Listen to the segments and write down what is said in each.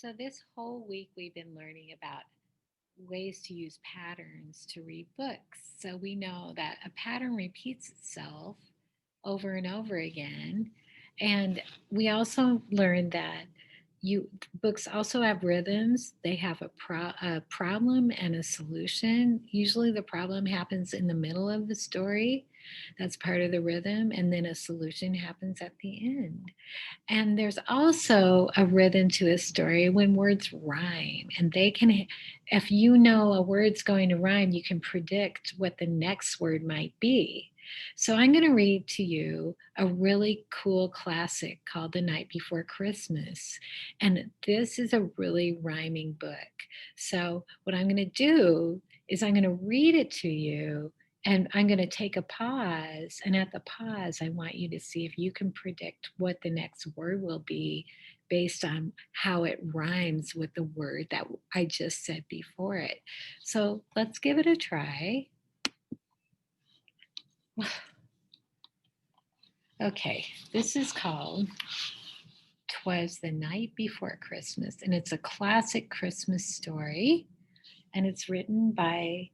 So, this whole week, we've been learning about ways to use patterns to read books. So, we know that a pattern repeats itself over and over again. And we also learned that you books also have rhythms. They have a problem and a solution. Usually the problem happens in the middle of the story. That's part of the rhythm. And then a solution happens at the end. And there's also a rhythm to a story when words rhyme, and they can, if you know a word's going to rhyme, you can predict what the next word might be. So I'm going to read to you a really cool classic called The Night Before Christmas. And this is a really rhyming book. So what I'm going to do is I'm going to read it to you, and I'm going to take a pause. And at the pause, I want you to see if you can predict what the next word will be based on how it rhymes with the word that I just said before it. So let's give it a try. Okay, this is called 'Twas the Night Before Christmas, and it's a classic Christmas story, and it's written by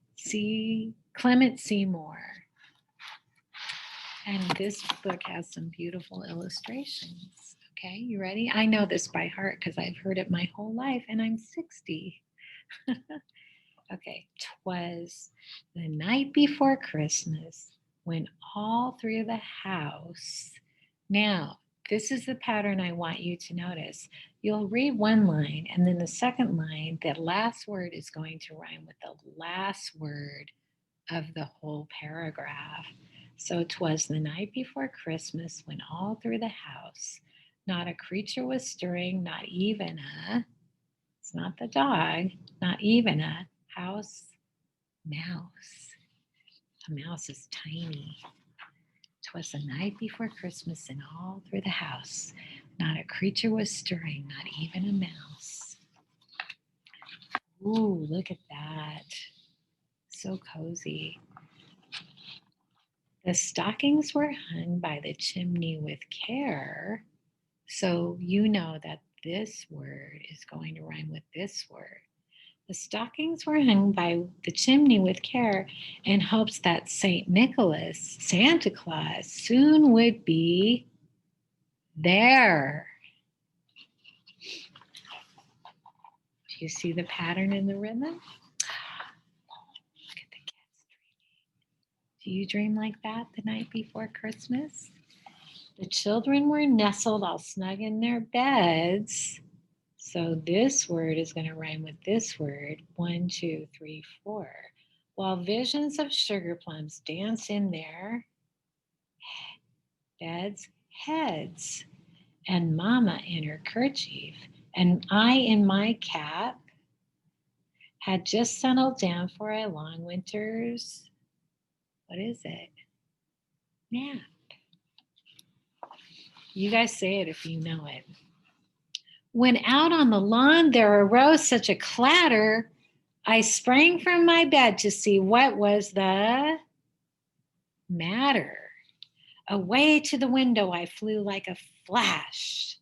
Clement Seymour. And this book has some beautiful illustrations. Okay, you ready? I know this by heart because I've heard it my whole life and I'm 60. Okay, 'twas the night before Christmas when all through the house. Now, this is the pattern I want you to notice. You'll read one line, and then the second line, the last word is going to rhyme with the last word of the whole paragraph. So 'twas the night before Christmas when all through the house not a creature was stirring, not even it's not the dog, not even a house mouse. A mouse is tiny. 'Twas the night before Christmas and all through the house not a creature was stirring, not even a mouse. Ooh, look at that. So cozy. The stockings were hung by the chimney with care. So you know that this word is going to rhyme with this word. The stockings were hung by the chimney with care in hopes that St. Nicholas, Santa Claus, soon would be there. Do you see the pattern in the rhythm? Look at the kids dreaming. Do you dream like that the night before Christmas? The children were nestled all snug in their beds. So this word is going to rhyme with this word. 1, 2, 3, 4. While visions of sugar plums dance in their beds' heads, and Mama in her kerchief, and I in my cap, had just settled down for a long winter's, what is it? Nap. You guys say it if you know it. When out on the lawn there arose such a clatter, I sprang from my bed to see what was the matter. Away to the window I flew like a flash,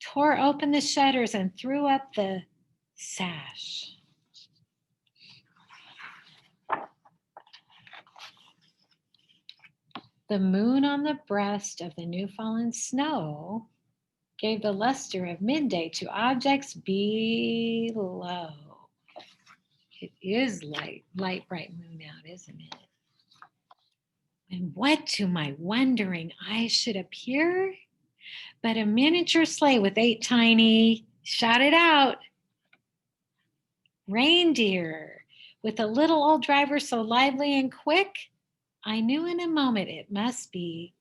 tore open the shutters and threw up the sash. The moon on the breast of the new fallen snow gave the luster of midday to objects below. It is light, bright moon out, isn't it? And what to my wondering eyes should appear but a miniature sleigh with 8 tiny, shout it out, reindeer, with a little old driver so lively and quick, I knew in a moment it must be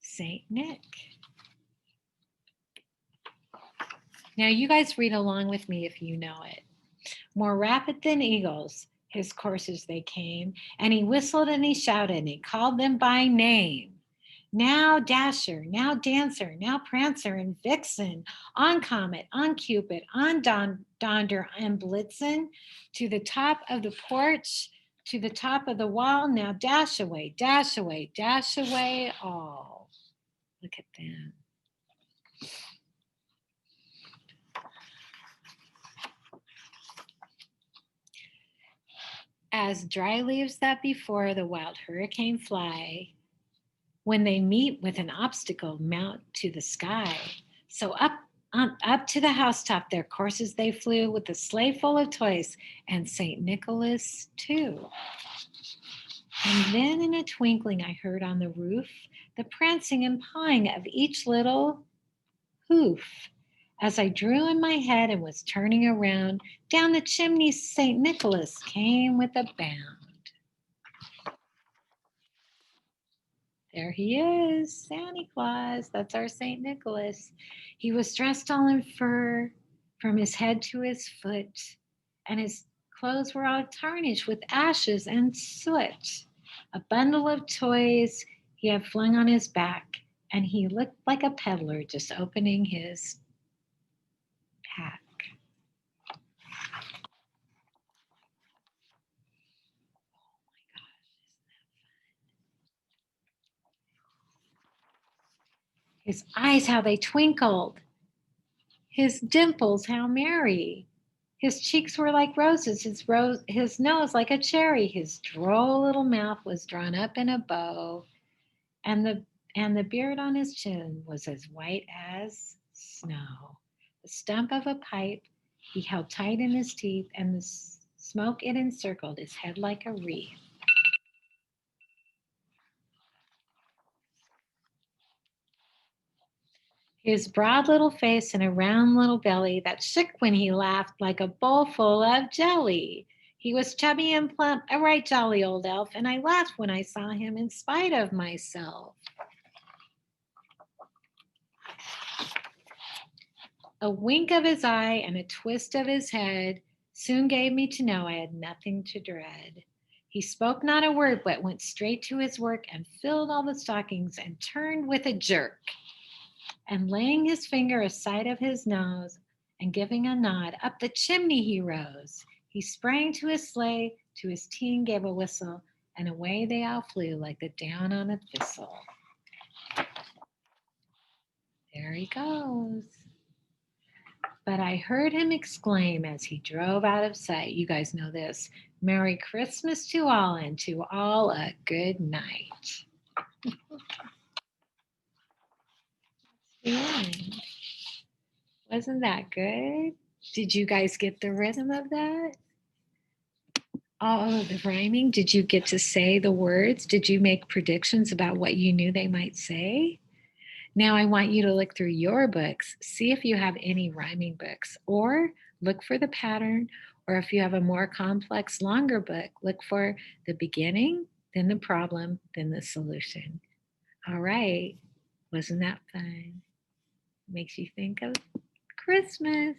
Saint Nick. Now you guys read along with me if you know it. More rapid than eagles, his coursers they came, and he whistled and he shouted and he called them by name. Now Dasher, now Dancer, now Prancer and Vixen, on Comet, on Cupid, on Donder and Blitzen, to the top of the porch, to the top of the wall. Now dash away, dash away, dash away all. Look at them. as dry leaves that before the wild hurricane fly, when they meet with an obstacle, mount to the sky. So up to the housetop their courses they flew, with a sleigh full of toys and St. Nicholas too. And then in a twinkling I heard on the roof the prancing and pawing of each little hoof. As I drew in my head and was turning around, down the chimney St. Nicholas came with a bound. There he is, Santa Claus. That's our St. Nicholas. He was dressed all in fur from his head to his foot, and his clothes were all tarnished with ashes and soot. A bundle of toys he had flung on his back, and he looked like a peddler just opening his pack. His eyes, how they twinkled. His dimples, how merry. His cheeks were like roses, his nose like a cherry. His droll little mouth was drawn up in a bow, and the beard on his chin was as white as snow. The stump of a pipe he held tight in his teeth, and the smoke it encircled his head like a wreath. His broad little face and a round little belly that shook when he laughed like a bowl full of jelly. He was chubby and plump, a right jolly old elf, and I laughed when I saw him in spite of myself. A wink of his eye and a twist of his head soon gave me to know I had nothing to dread. He spoke not a word, but went straight to his work and filled all the stockings and turned with a jerk. And laying his finger aside of his nose and giving a nod, up the chimney he rose. He sprang to his sleigh, to his team gave a whistle, and away they all flew like the down on a thistle. There he goes. But I heard him exclaim as he drove out of sight, you guys know this, Merry Christmas to all, and to all a good night. Yeah. Wasn't that good? Did you guys get the rhythm of that? All of the rhyming? Did you get to say the words? Did you make predictions about what you knew they might say? Now I want you to look through your books, see if you have any rhyming books, or look for the pattern, or if you have a more complex, longer book, look for the beginning, then the problem, then the solution. All right. Wasn't that fun? Makes you think of Christmas.